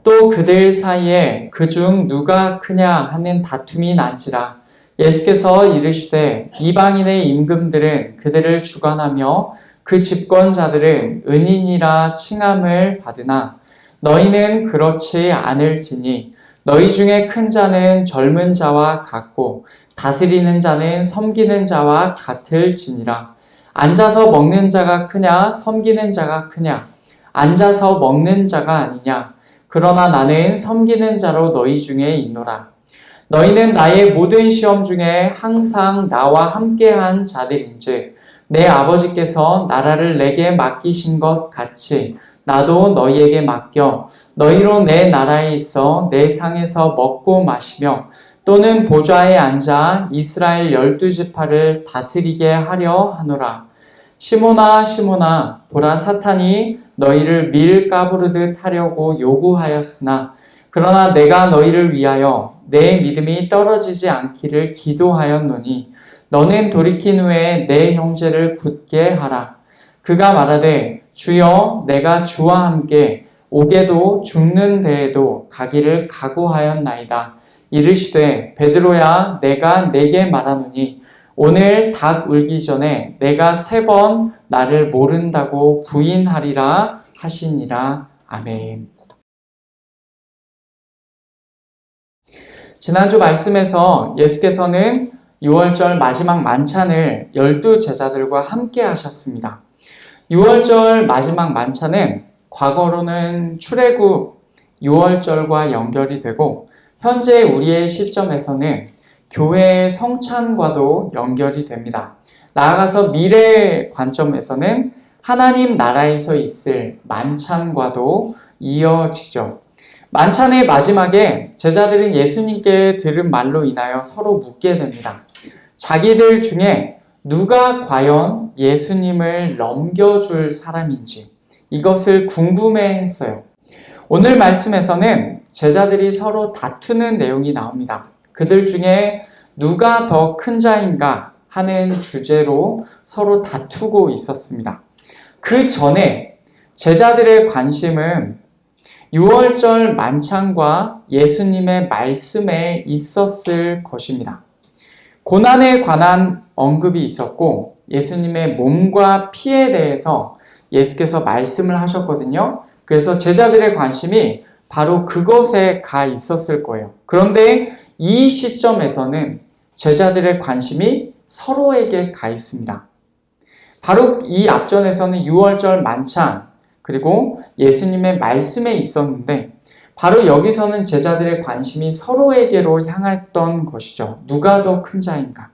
또 그들 사이에 그중 누가 크냐 하는 다툼이 난지라. 예수께서 이르시되 이방인의 임금들은 그들을 주관하며 그 집권자들은 은인이라 칭함을 받으나 너희는 그렇지 않을지니 너희 중에 큰 자는 젊은 자와 같고 다스리는 자는 섬기는 자와 같을지니라. 앉아서 먹는 자가 크냐 섬기는 자가 크냐? 앉아서 먹는 자가 아니냐? 그러나 나는 섬기는 자로 너희 중에 있노라. 너희는 나의 모든 시험 중에 항상 나와 함께한 자들인즉 내 아버지께서 나라를 내게 맡기신 것 같이 나도 너희에게 맡겨 너희로 내 나라에 있어 내 상에서 먹고 마시며 또는 보좌에 앉아 이스라엘 12지파를 다스리게 하려 하노라. 시몬아 시몬아 보라 사탄이 너희를 밀 까부르듯 하려고 요구하였으나 그러나 내가 너희를 위하여 내 믿음이 떨어지지 않기를 기도하였노니 너는 돌이킨 후에 내 형제를 굳게 하라. 그가 말하되 주여 내가 주와 함께 옥에도 죽는 데에도 가기를 각오하였나이다. 이르시되 베드로야 내가 네게 말하노니 오늘 닭 울기 전에 내가 3번 나를 모른다고 부인하리라 하시니라. 아멘. 지난주 말씀에서 예수께서는 6월절 마지막 만찬을 12제자들과 함께 하셨습니다. 6월절 마지막 만찬은 과거로는 출애굽 6월절과 연결이 되고 현재 우리의 시점에서는 교회의 성찬과도 연결이 됩니다. 나아가서 미래의 관점에서는 하나님 나라에서 있을 만찬과도 이어지죠. 만찬의 마지막에 제자들은 예수님께 들은 말로 인하여 서로 묻게 됩니다. 자기들 중에 누가 과연 예수님을 넘겨줄 사람인지 이것을 궁금해했어요. 오늘 말씀에서는 제자들이 서로 다투는 내용이 나옵니다. 그들 중에 누가 더 큰 자인가 하는 주제로 서로 다투고 있었습니다. 그 전에 제자들의 관심은 6월절 만찬과 예수님의 말씀에 있었을 것입니다. 고난에 관한 언급이 있었고 예수님의 몸과 피에 대해서 예수께서 말씀을 하셨거든요. 그래서 제자들의 관심이 바로 그것에 가 있었을 거예요. 그런데 이 시점에서는 제자들의 관심이 서로에게 가 있습니다. 바로 이 앞전에서는 6월절 만찬 그리고 예수님의 말씀에 있었는데 바로 여기서는 제자들의 관심이 서로에게로 향했던 것이죠. 누가 더 큰 자인가?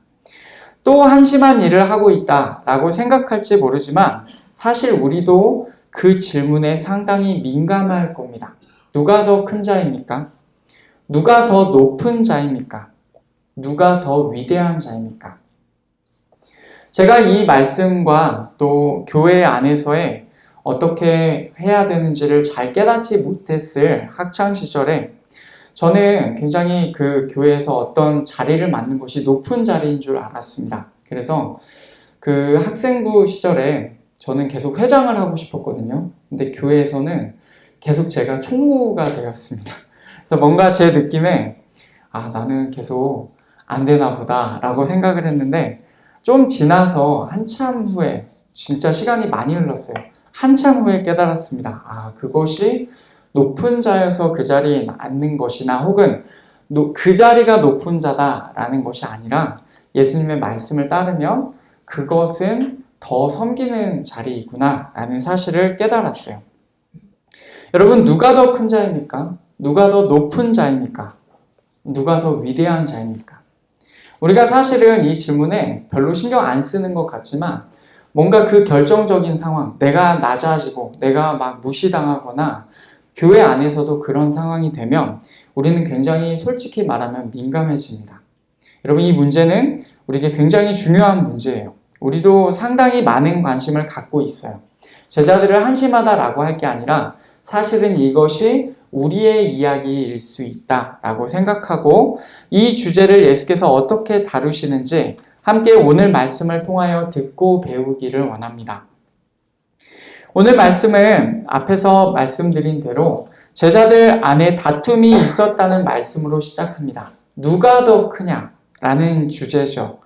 또 한심한 일을 하고 있다라고 생각할지 모르지만 사실 우리도 그 질문에 상당히 민감할 겁니다. 누가 더 큰 자입니까? 누가 더 높은 자입니까? 누가 더 위대한 자입니까? 제가 이 말씀과 또 교회 안에서의 어떻게 해야 되는지를 잘 깨닫지 못했을 학창시절에 저는 굉장히 그 교회에서 어떤 자리를 맡는 것이 높은 자리인 줄 알았습니다. 그래서 그 학생부 시절에 저는 계속 회장을 하고 싶었거든요. 근데 교회에서는 계속 제가 총무가 되었습니다. 그래서 뭔가 제 느낌에 나는 계속 안 되나 보다 라고 생각을 했는데 좀 지나서 한참 후에 진짜 시간이 많이 흘렀어요. 한참 후에 깨달았습니다. 그것이 높은 자여서 그 자리에 앉는 것이나 혹은 그 자리가 높은 자다라는 것이 아니라 예수님의 말씀을 따르면 그것은 더 섬기는 자리이구나 라는 사실을 깨달았어요. 여러분 누가 더 큰 자입니까? 누가 더 높은 자입니까? 누가 더 위대한 자입니까? 우리가 사실은 이 질문에 별로 신경 안 쓰는 것 같지만 뭔가 그 결정적인 상황, 내가 낮아지고 내가 막 무시당하거나 교회 안에서도 그런 상황이 되면 우리는 굉장히 솔직히 말하면 민감해집니다. 여러분 이 문제는 우리에게 굉장히 중요한 문제예요. 우리도 상당히 많은 관심을 갖고 있어요. 제자들을 한심하다라고 할 게 아니라 사실은 이것이 우리의 이야기일 수 있다라고 생각하고 이 주제를 예수께서 어떻게 다루시는지 함께 오늘 말씀을 통하여 듣고 배우기를 원합니다. 오늘 말씀은 앞에서 말씀드린 대로 제자들 안에 다툼이 있었다는 말씀으로 시작합니다. 누가 더 크냐라는 주제죠.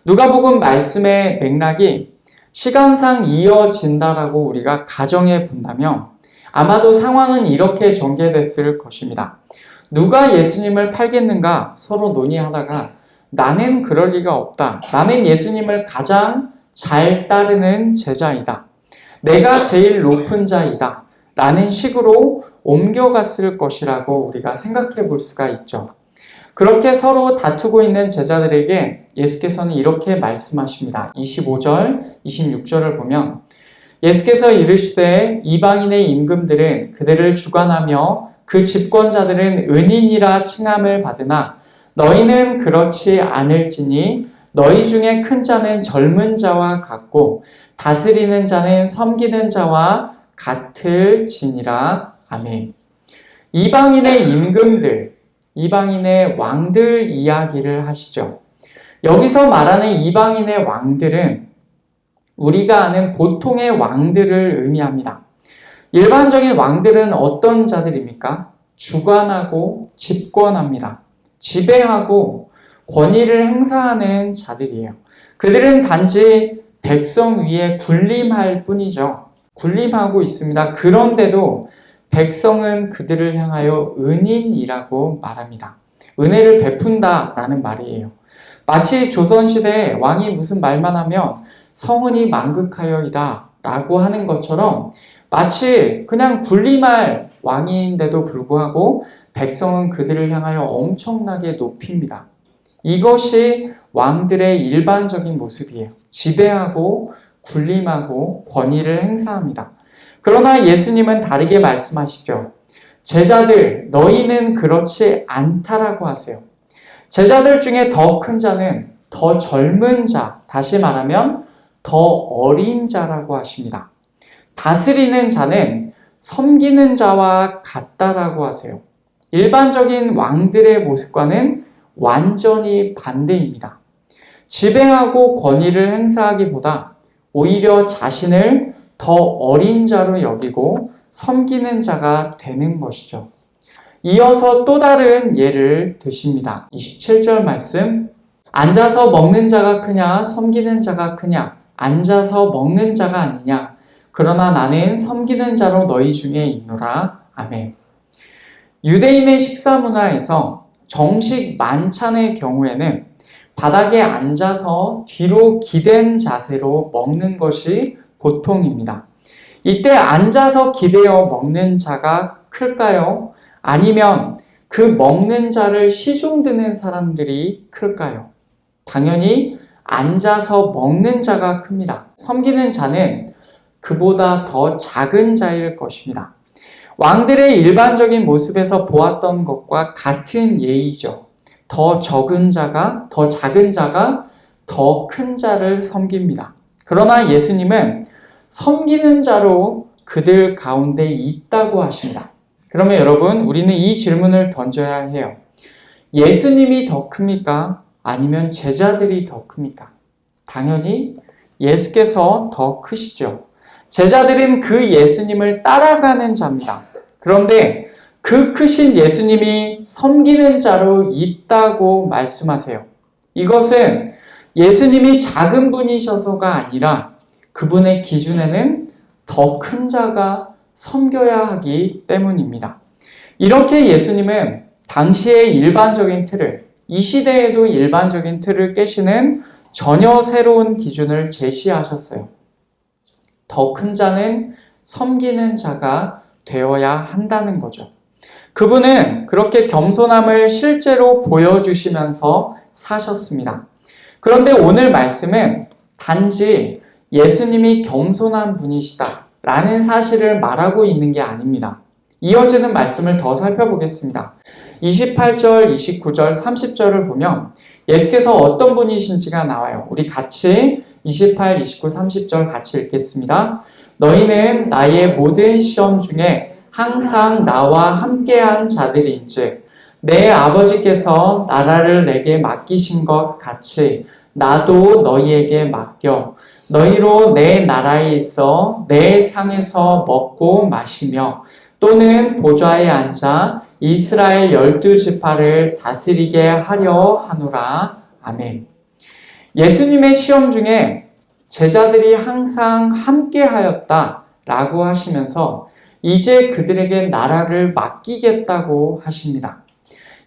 누가복음 말씀의 맥락이 시간상 이어진다라고 우리가 가정해 본다면 아마도 상황은 이렇게 전개됐을 것입니다. 누가 예수님을 팔겠는가 서로 논의하다가 나는 그럴 리가 없다. 나는 예수님을 가장 잘 따르는 제자이다. 내가 제일 높은 자이다. 라는 식으로 옮겨갔을 것이라고 우리가 생각해 볼 수가 있죠. 그렇게 서로 다투고 있는 제자들에게 예수께서는 이렇게 말씀하십니다. 25절, 26절을 보면 예수께서 이르시되 이방인의 임금들은 그들을 주관하며 그 집권자들은 은인이라 칭함을 받으나 너희는 그렇지 않을지니 너희 중에 큰 자는 젊은 자와 같고 다스리는 자는 섬기는 자와 같을지니라. 아멘. 이방인의 임금들, 이방인의 왕들 이야기를 하시죠. 여기서 말하는 이방인의 왕들은 우리가 아는 보통의 왕들을 의미합니다. 일반적인 왕들은 어떤 자들입니까? 주관하고 집권합니다. 지배하고 권위를 행사하는 자들이에요. 그들은 단지 백성 위에 군림할 뿐이죠. 군림하고 있습니다. 그런데도 백성은 그들을 향하여 은인이라고 말합니다. 은혜를 베푼다라는 말이에요. 마치 조선시대에 왕이 무슨 말만 하면 성은이 만극하여이다 라고 하는 것처럼 마치 그냥 군림할 왕인데도 불구하고 백성은 그들을 향하여 엄청나게 높입니다. 이것이 왕들의 일반적인 모습이에요. 지배하고 군림하고 권위를 행사합니다. 그러나 예수님은 다르게 말씀하시죠. 제자들, 너희는 그렇지 않다라고 하세요. 제자들 중에 더 큰 자는 더 젊은 자, 다시 말하면 더 어린 자라고 하십니다. 다스리는 자는 섬기는 자와 같다라고 하세요. 일반적인 왕들의 모습과는 완전히 반대입니다. 지배하고 권위를 행사하기보다 오히려 자신을 더 어린 자로 여기고 섬기는 자가 되는 것이죠. 이어서 또 다른 예를 드십니다. 27절 말씀. 앉아서 먹는 자가 크냐 섬기는 자가 크냐 앉아서 먹는 자가 아니냐 그러나 나는 섬기는 자로 너희 중에 있노라. 아멘. 유대인의 식사 문화에서 정식 만찬의 경우에는 바닥에 앉아서 뒤로 기댄 자세로 먹는 것이 보통입니다. 이때 앉아서 기대어 먹는 자가 클까요? 아니면 그 먹는 자를 시중드는 사람들이 클까요? 당연히 앉아서 먹는 자가 큽니다. 섬기는 자는 그보다 더 작은 자일 것입니다. 왕들의 일반적인 모습에서 보았던 것과 같은 예의죠. 더 적은 자가, 더 작은 자가 더 큰 자를 섬깁니다. 그러나 예수님은 섬기는 자로 그들 가운데 있다고 하십니다. 그러면 여러분, 우리는 이 질문을 던져야 해요. 예수님이 더 큽니까? 아니면 제자들이 더 큽니까? 당연히 예수께서 더 크시죠. 제자들은 그 예수님을 따라가는 자입니다. 그런데 그 크신 예수님이 섬기는 자로 있다고 말씀하세요. 이것은 예수님이 작은 분이셔서가 아니라 그분의 기준에는 더 큰 자가 섬겨야 하기 때문입니다. 이렇게 예수님은 당시의 일반적인 틀을, 이 시대에도 일반적인 틀을 깨시는 전혀 새로운 기준을 제시하셨어요. 더 큰 자는 섬기는 자가 되어야 한다는 거죠. 그분은 그렇게 겸손함을 실제로 보여주시면서 사셨습니다. 그런데 오늘 말씀은 단지 예수님이 겸손한 분이시다 라는 사실을 말하고 있는 게 아닙니다. 이어지는 말씀을 더 살펴보겠습니다. 28절, 29절, 30절을 보면 예수께서 어떤 분이신지가 나와요. 우리 같이 28, 29, 30절 같이 읽겠습니다. 너희는 나의 모든 시험 중에 항상 나와 함께한 자들인즉 내 아버지께서 나라를 내게 맡기신 것 같이 나도 너희에게 맡겨 너희로 내 나라에 있어 내 상에서 먹고 마시며 또는 보좌에 앉아 이스라엘 12지파를 다스리게 하려 하노라. 아멘. 예수님의 시험 중에 제자들이 항상 함께 하였다 라고 하시면서 이제 그들에게 나라를 맡기겠다고 하십니다.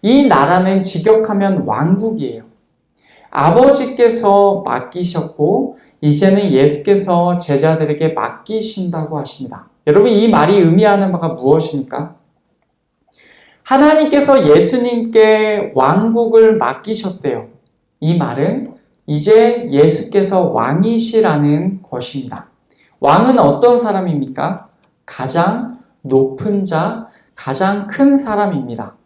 이 나라는 직역하면 왕국이에요. 아버지께서 맡기셨고 이제는 예수께서 제자들에게 맡기신다고 하십니다. 여러분, 이 말이 의미하는 바가 무엇입니까? 하나님께서 예수님께 왕국을 맡기셨대요. 이 말은 이제 예수께서 왕이시라는 것입니다. 왕은 어떤 사람입니까? 가장 높은 자, 가장 큰 사람입니다.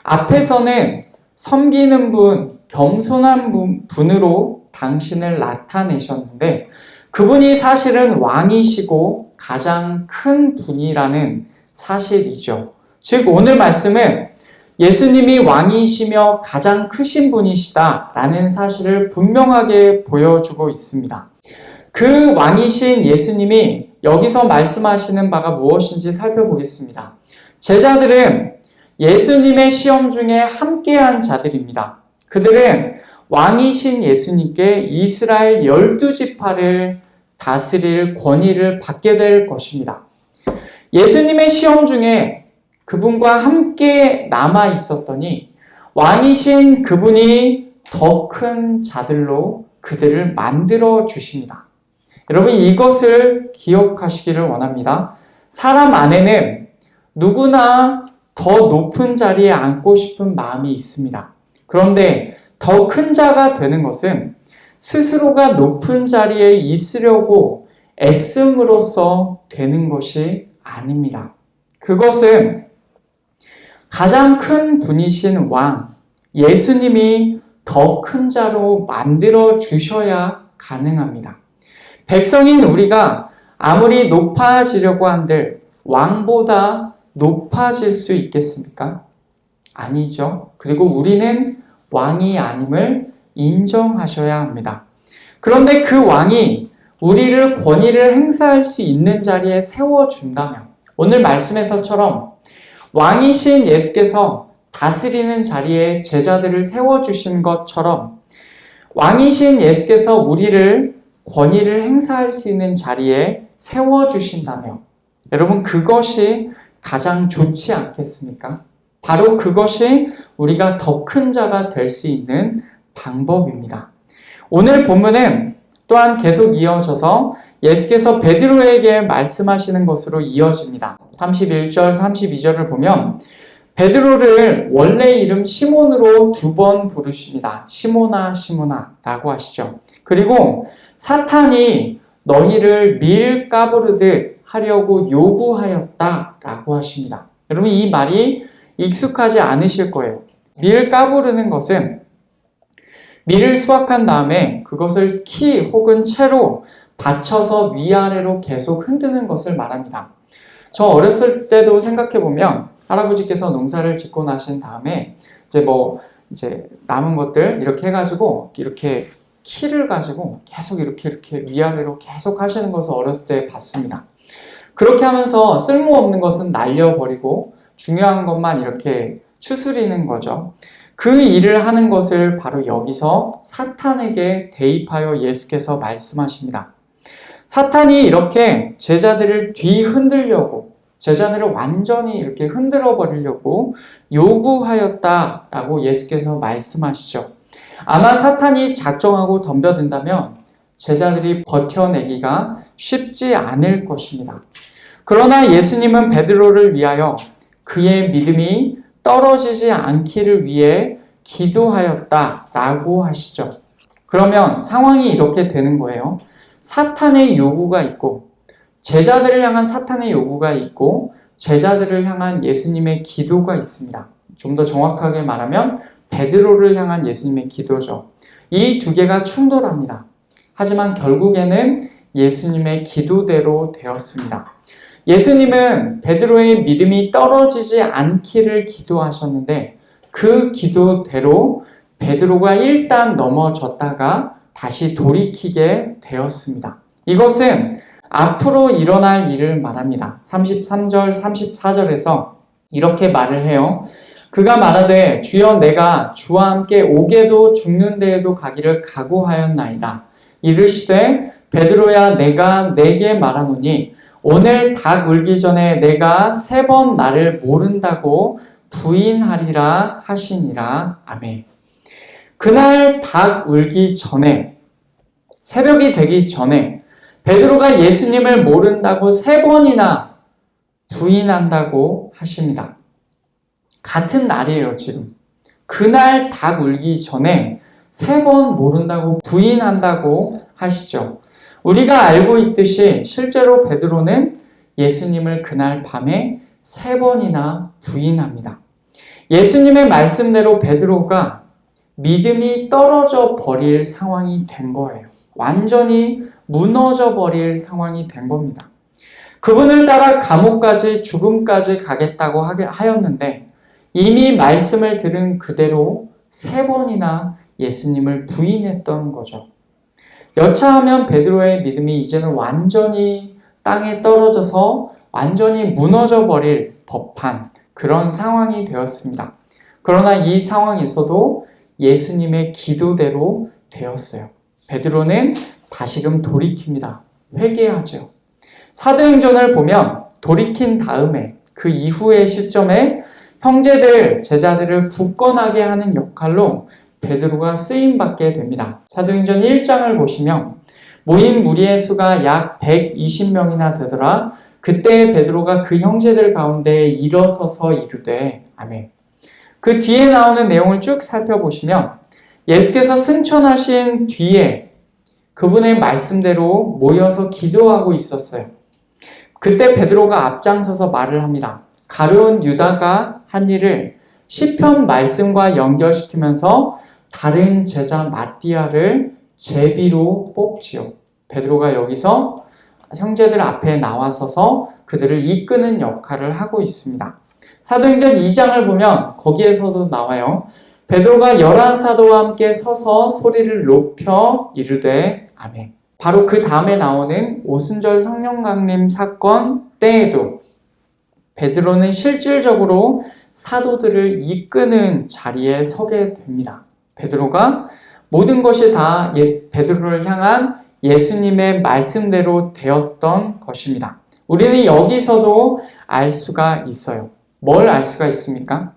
앞에서는 섬기는 분, 겸손한 분으로 당신을 나타내셨는데 그분이 사실은 왕이시고 가장 큰 분이라는 사실이죠. 즉 오늘 말씀은 예수님이 왕이시며 가장 크신 분이시다라는 사실을 분명하게 보여주고 있습니다. 그 왕이신 예수님이 여기서 말씀하시는 바가 무엇인지 살펴보겠습니다. 제자들은 예수님의 시험 중에 함께한 자들입니다. 그들은 왕이신 예수님께 이스라엘 12지파를 다스릴 권위를 받게 될 것입니다. 예수님의 시험 중에 그분과 함께 남아 있었더니 왕이신 그분이 더 큰 자들로 그들을 만들어 주십니다. 여러분, 이것을 기억하시기를 원합니다. 사람 안에는 누구나 더 높은 자리에 앉고 싶은 마음이 있습니다. 그런데 더 큰 자가 되는 것은 스스로가 높은 자리에 있으려고 애씀으로써 되는 것이 아닙니다. 그것은 가장 큰 분이신 왕, 예수님이 더 큰 자로 만들어 주셔야 가능합니다. 백성인 우리가 아무리 높아지려고 한들 왕보다 높아질 수 있겠습니까? 아니죠. 그리고 우리는 왕이 아님을 인정하셔야 합니다. 그런데 그 왕이 우리를 권위를 행사할 수 있는 자리에 세워준다면 오늘 말씀에서처럼 왕이신 예수께서 다스리는 자리에 제자들을 세워주신 것처럼 왕이신 예수께서 우리를 권위를 행사할 수 있는 자리에 세워주신다면 여러분, 그것이 가장 좋지 않겠습니까? 바로 그것이 우리가 더 큰 자가 될 수 있는 방법입니다. 오늘 본문은 또한 계속 이어져서 예수께서 베드로에게 말씀하시는 것으로 이어집니다. 31절, 32절을 보면 베드로를 원래 이름 시몬으로 2번 부르십니다. 시몬아, 시몬아 라고 하시죠. 그리고 사탄이 너희를 밀 까부르듯 하려고 요구하였다 라고 하십니다. 여러분, 이 말이 익숙하지 않으실 거예요. 밀 까부르는 것은 밀을 수확한 다음에 그것을 키 혹은 채로 받쳐서 위아래로 계속 흔드는 것을 말합니다. 저 어렸을 때도 생각해보면 할아버지께서 농사를 짓고 나신 다음에 이제 남은 것들 이렇게 해가지고 이렇게 키를 가지고 계속 이렇게 위아래로 계속 하시는 것을 어렸을 때 봤습니다. 그렇게 하면서 쓸모없는 것은 날려버리고 중요한 것만 이렇게 추스리는 거죠. 그 일을 하는 것을 바로 여기서 사탄에게 대입하여 예수께서 말씀하십니다. 사탄이 이렇게 제자들을 뒤흔들려고, 제자들을 완전히 이렇게 흔들어 버리려고 요구하였다라고 예수께서 말씀하시죠. 아마 사탄이 작정하고 덤벼든다면 제자들이 버텨내기가 쉽지 않을 것입니다. 그러나 예수님은 베드로를 위하여 그의 믿음이 떨어지지 않기를 위해 기도하였다라고 하시죠. 그러면 상황이 이렇게 되는 거예요. 사탄의 요구가 있고 제자들을 향한 사탄의 요구가 있고 제자들을 향한 예수님의 기도가 있습니다. 좀 더 정확하게 말하면 베드로를 향한 예수님의 기도죠. 이 두 개가 충돌합니다. 하지만 결국에는 예수님의 기도대로 되었습니다. 예수님은 베드로의 믿음이 떨어지지 않기를 기도하셨는데 그 기도대로 베드로가 일단 넘어졌다가 다시 돌이키게 되었습니다. 이것은 앞으로 일어날 일을 말합니다. 33절, 34절에서 이렇게 말을 해요. 그가 말하되 주여 내가 주와 함께 오게도 죽는 데에도 가기를 각오하였나이다. 이르시되 베드로야 내가 네게 말하노니 오늘 닭 울기 전에 내가 3번 나를 모른다고 부인하리라 하시니라. 아멘. 그날 닭 울기 전에, 새벽이 되기 전에 베드로가 예수님을 모른다고 3번이나 부인한다고 하십니다. 같은 날이에요, 지금. 그날 닭 울기 전에 3번 모른다고 부인한다고 하시죠. 우리가 알고 있듯이 실제로 베드로는 예수님을 그날 밤에 3번이나 부인합니다. 예수님의 말씀대로 베드로가 믿음이 떨어져 버릴 상황이 된 거예요. 완전히 무너져 버릴 상황이 된 겁니다. 그분을 따라 감옥까지 죽음까지 가겠다고 하였는데 이미 말씀을 들은 그대로 3번이나 예수님을 부인했던 거죠. 여차하면 베드로의 믿음이 이제는 완전히 땅에 떨어져서 완전히 무너져 버릴 법한 그런 상황이 되었습니다. 그러나 이 상황에서도 예수님의 기도대로 되었어요. 베드로는 다시금 돌이킵니다. 회개하죠. 사도행전을 보면 돌이킨 다음에 그 이후의 시점에 형제들, 제자들을 굳건하게 하는 역할로 베드로가 쓰임받게 됩니다. 사도행전 1장을 보시면 모인 무리의 수가 약 120명이나 되더라. 그때 베드로가 그 형제들 가운데 일어서서 이르되 아멘. 그 뒤에 나오는 내용을 쭉 살펴보시면 예수께서 승천하신 뒤에 그분의 말씀대로 모여서 기도하고 있었어요. 그때 베드로가 앞장서서 말을 합니다. 가룟 유다가 한 일을 시편 말씀과 연결시키면서 다른 제자 마띠아를 제비로 뽑지요. 베드로가 여기서 형제들 앞에 나와서서 그들을 이끄는 역할을 하고 있습니다. 사도행전 2장을 보면 거기에서도 나와요. 베드로가 11사도와 함께 서서 소리를 높여 이르되 아멘. 바로 그 다음에 나오는 오순절 성령 강림 사건 때에도 베드로는 실질적으로 사도들을 이끄는 자리에 서게 됩니다. 베드로가 모든 것이 다 베드로를 향한 예수님의 말씀대로 되었던 것입니다. 우리는 여기서도 알 수가 있어요. 뭘 알 수가 있습니까?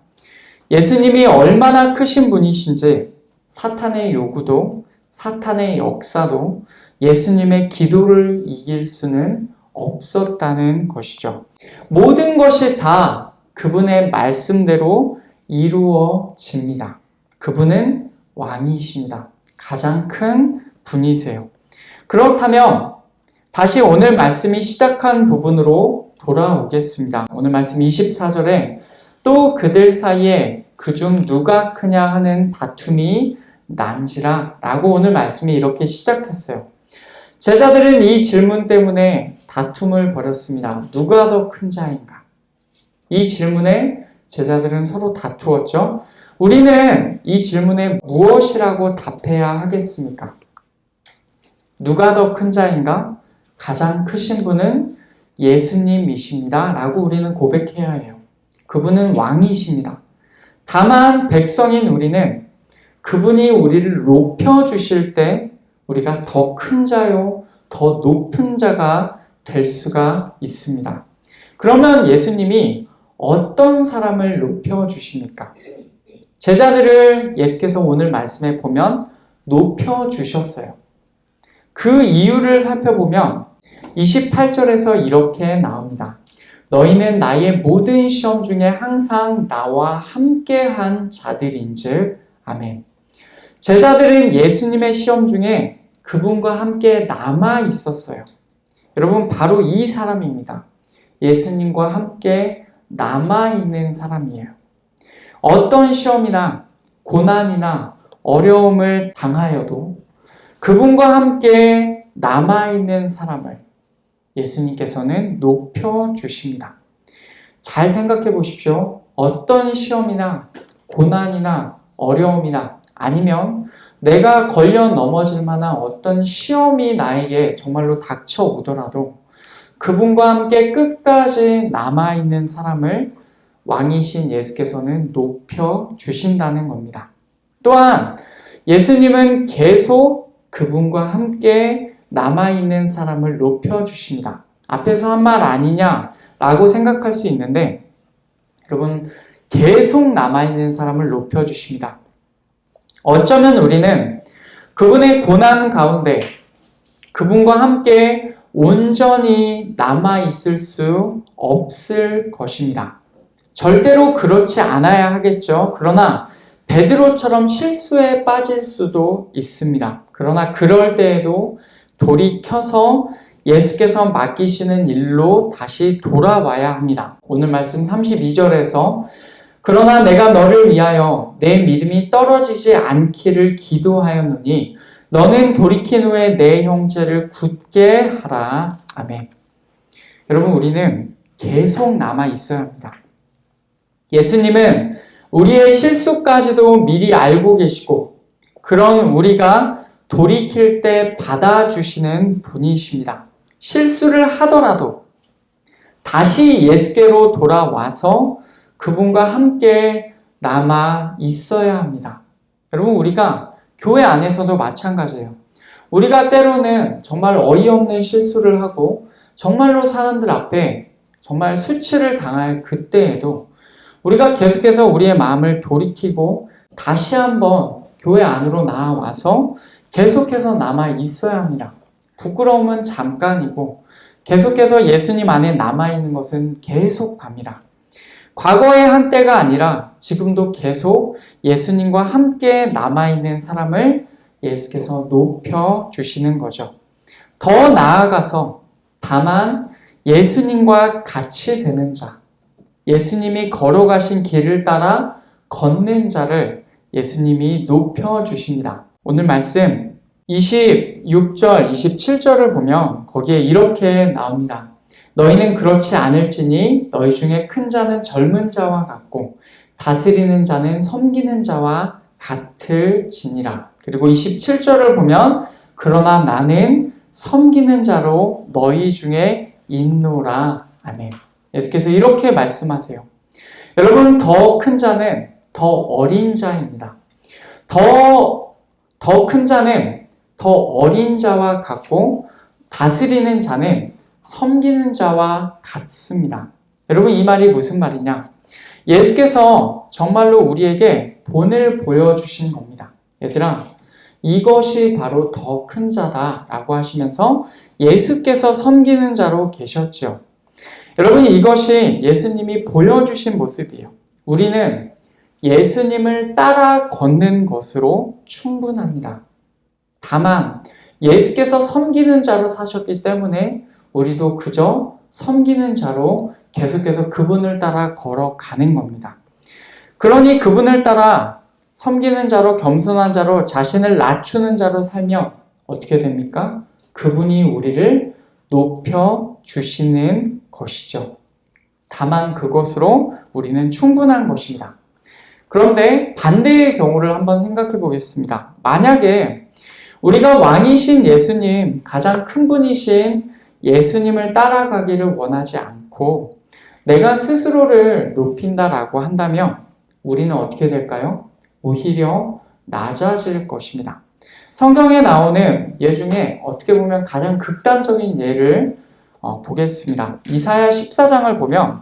예수님이 얼마나 크신 분이신지 사탄의 요구도 사탄의 역사도 예수님의 기도를 이길 수는 없었다는 것이죠. 모든 것이 다 그분의 말씀대로 이루어집니다. 그분은 왕이십니다. 가장 큰 분이세요. 그렇다면 다시 오늘 말씀이 시작한 부분으로 돌아오겠습니다. 오늘 말씀 24절에 또 그들 사이에 그중 누가 크냐 하는 다툼이 난지라 라고 오늘 말씀이 이렇게 시작했어요. 제자들은 이 질문 때문에 다툼을 벌였습니다. 누가 더 큰 자인가? 이 질문에 제자들은 서로 다투었죠. 우리는 이 질문에 무엇이라고 답해야 하겠습니까? 누가 더 큰 자인가? 가장 크신 분은 예수님이십니다. 라고 우리는 고백해야 해요. 그분은 왕이십니다. 다만 백성인 우리는 그분이 우리를 높여주실 때 우리가 더 큰 자요, 더 높은 자가 될 수가 있습니다. 그러면 예수님이 어떤 사람을 높여주십니까? 제자들을 예수께서 오늘 말씀에 보면 높여주셨어요. 그 이유를 살펴보면 28절에서 이렇게 나옵니다. 너희는 나의 모든 시험 중에 항상 나와 함께한 자들인즉 아멘. 제자들은 예수님의 시험 중에 그분과 함께 남아 있었어요. 여러분 바로 이 사람입니다. 예수님과 함께 남아있는 사람이에요. 어떤 시험이나 고난이나 어려움을 당하여도 그분과 함께 남아있는 사람을 예수님께서는 높여주십니다. 잘 생각해 보십시오. 어떤 시험이나 고난이나 어려움이나 아니면 내가 걸려 넘어질 만한 어떤 시험이 나에게 정말로 닥쳐오더라도 그분과 함께 끝까지 남아있는 사람을 왕이신 예수께서는 높여주신다는 겁니다. 또한 예수님은 계속 그분과 함께 남아있는 사람을 높여주십니다. 앞에서 한 말 아니냐라고 생각할 수 있는데 여러분 계속 남아있는 사람을 높여주십니다. 어쩌면 우리는 그분의 고난 가운데 그분과 함께 온전히 남아있을 수 없을 것입니다. 절대로 그렇지 않아야 하겠죠. 그러나 베드로처럼 실수에 빠질 수도 있습니다. 그러나 그럴 때에도 돌이켜서 예수께서 맡기시는 일로 다시 돌아와야 합니다. 오늘 말씀 32절에서 그러나 내가 너를 위하여 내 믿음이 떨어지지 않기를 기도하였노니 너는 돌이킨 후에 내 형제를 굳게 하라. 아멘. 여러분 우리는 계속 남아 있어야 합니다. 예수님은 우리의 실수까지도 미리 알고 계시고 그런 우리가 돌이킬 때 받아주시는 분이십니다. 실수를 하더라도 다시 예수께로 돌아와서 그분과 함께 남아 있어야 합니다. 여러분 우리가 교회 안에서도 마찬가지예요. 우리가 때로는 정말 어이없는 실수를 하고 정말로 사람들 앞에 정말 수치를 당할 그때에도 우리가 계속해서 우리의 마음을 돌이키고 다시 한번 교회 안으로 나와서 계속해서 남아 있어야 합니다. 부끄러움은 잠깐이고 계속해서 예수님 안에 남아있는 것은 계속 갑니다. 과거의 한때가 아니라 지금도 계속 예수님과 함께 남아있는 사람을 예수께서 높여주시는 거죠. 더 나아가서 다만 예수님과 같이 되는 자, 예수님이 걸어가신 길을 따라 걷는 자를 예수님이 높여주십니다. 오늘 말씀 26절, 27절을 보면 거기에 이렇게 나옵니다. 너희는 그렇지 않을지니 너희 중에 큰 자는 젊은 자와 같고 다스리는 자는 섬기는 자와 같을지니라. 그리고 27절을 보면 그러나 나는 섬기는 자로 너희 중에 있노라. 아멘. 예수께서 이렇게 말씀하세요. 여러분 더 큰 자는 더 어린 자입니다. 더 큰 자는 더 어린 자와 같고 다스리는 자는 섬기는 자와 같습니다. 여러분 이 말이 무슨 말이냐? 예수께서 정말로 우리에게 본을 보여주신 겁니다. 얘들아 이것이 바로 더 큰 자다라고 하시면서 예수께서 섬기는 자로 계셨죠. 여러분 이것이 예수님이 보여주신 모습이에요. 우리는 예수님을 따라 걷는 것으로 충분합니다. 다만 예수께서 섬기는 자로 사셨기 때문에 우리도 그저 섬기는 자로 계속해서 그분을 따라 걸어가는 겁니다. 그러니 그분을 따라 섬기는 자로 겸손한 자로 자신을 낮추는 자로 살면 어떻게 됩니까? 그분이 우리를 높여주시는 것이죠. 다만 그것으로 우리는 충분한 것입니다. 그런데 반대의 경우를 한번 생각해 보겠습니다. 만약에 우리가 왕이신 예수님, 가장 큰 분이신 예수님을 따라가기를 원하지 않고 내가 스스로를 높인다라고 한다면 우리는 어떻게 될까요? 오히려 낮아질 것입니다. 성경에 나오는 예 중에 어떻게 보면 가장 극단적인 예를 보겠습니다. 이사야 14장을 보면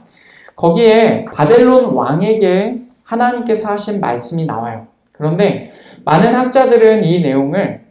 거기에 바벨론 왕에게 하나님께서 하신 말씀이 나와요. 그런데 많은 학자들은 이 내용을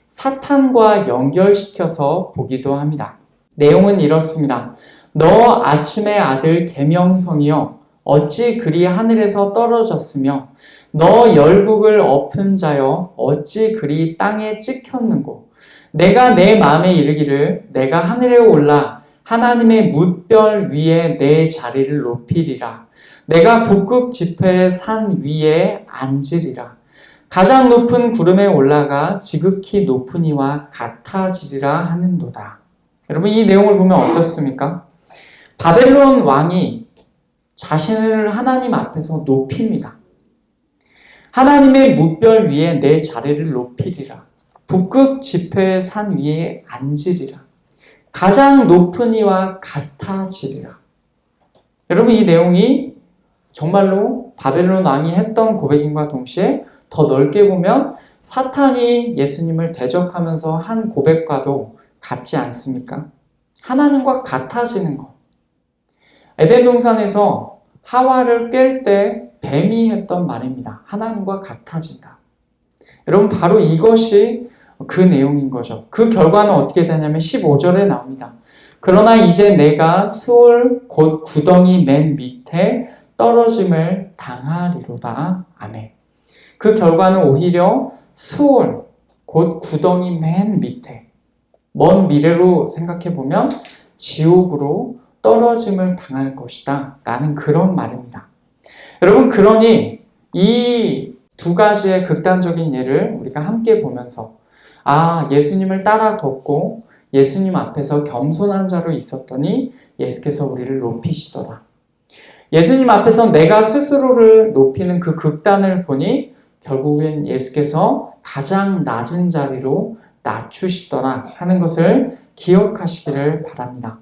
사탄과 연결시켜서 보기도 합니다. 내용은 이렇습니다. 너 아침의 아들 계명성이여 어찌 그리 하늘에서 떨어졌으며 너 열국을 엎은 자여 어찌 그리 땅에 찍혔는고 내가 내 마음에 이르기를 내가 하늘에 올라 하나님의 뭇별 위에 내 자리를 높이리라. 내가 북극 지폐의 산 위에 앉으리라. 가장 높은 구름에 올라가 지극히 높은 이와 같아지리라 하는도다. 여러분 이 내용을 보면 어떻습니까? 바벨론 왕이 자신을 하나님 앞에서 높입니다. 하나님의 뭇별 위에 내 자리를 높이리라. 북극 지폐의 산 위에 앉으리라. 가장 높은 이와 같아지리라. 여러분, 이 내용이 정말로 바벨론 왕이 했던 고백인과 동시에 더 넓게 보면 사탄이 예수님을 대적하면서 한 고백과도 같지 않습니까? 하나님과 같아지는 것. 에덴 동산에서 하와를 깰 때 뱀이 했던 말입니다. 하나님과 같아진다. 여러분, 바로 이것이 그 내용인 거죠. 그 결과는 어떻게 되냐면 15절에 나옵니다. 그러나 이제 내가 스올 곧 구덩이 맨 밑에 떨어짐을 당하리로다. 아멘. 그 결과는 오히려 스올 곧 구덩이 맨 밑에, 먼 미래로 생각해 보면 지옥으로 떨어짐을 당할 것이다 라는 그런 말입니다. 여러분, 그러니 이 두 가지의 극단적인 예를 우리가 함께 보면서 예수님을 따라 걷고 예수님 앞에서 겸손한 자로 있었더니 예수께서 우리를 높이시더라. 예수님 앞에서 내가 스스로를 높이는 그 극단을 보니 결국엔 예수께서 가장 낮은 자리로 낮추시더라 하는 것을 기억하시기를 바랍니다.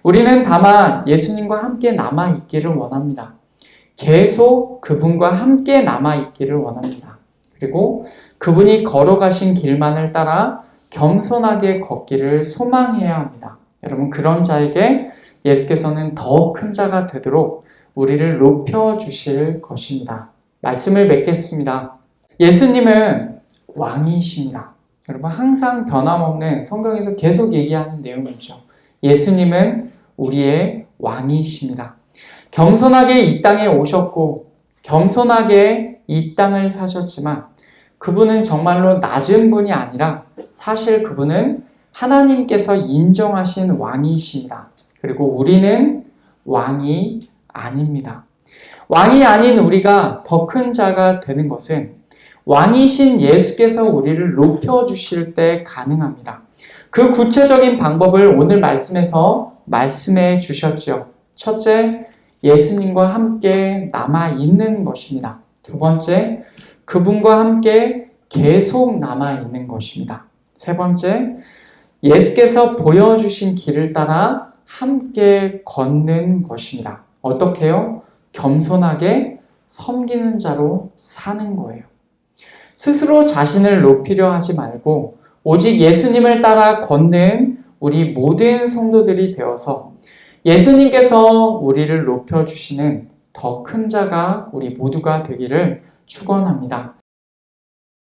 우리는 다만 예수님과 함께 남아있기를 원합니다. 계속 그분과 함께 남아있기를 원합니다. 그리고 그분이 걸어가신 길만을 따라 겸손하게 걷기를 소망해야 합니다. 여러분, 그런 자에게 예수께서는 더 큰 자가 되도록 우리를 높여주실 것입니다. 말씀을 맺겠습니다. 예수님은 왕이십니다. 여러분, 항상 변함없는 성경에서 계속 얘기하는 내용이죠. 예수님은 우리의 왕이십니다. 겸손하게 이 땅에 오셨고 겸손하게 이 땅을 사셨지만 그분은 정말로 낮은 분이 아니라 사실 그분은 하나님께서 인정하신 왕이십니다. 그리고 우리는 왕이 아닙니다. 왕이 아닌 우리가 더 큰 자가 되는 것은 왕이신 예수께서 우리를 높여주실 때 가능합니다. 그 구체적인 방법을 오늘 말씀에서 말씀해 주셨죠. 첫째, 예수님과 함께 남아있는 것입니다. 두 번째, 그분과 함께 계속 남아있는 것입니다. 세 번째, 예수께서 보여주신 길을 따라 함께 걷는 것입니다. 어떻게요? 겸손하게 섬기는 자로 사는 거예요. 스스로 자신을 높이려 하지 말고 오직 예수님을 따라 걷는 우리 모든 성도들이 되어서 예수님께서 우리를 높여주시는 더 큰 자가 우리 모두가 되기를 축원합니다.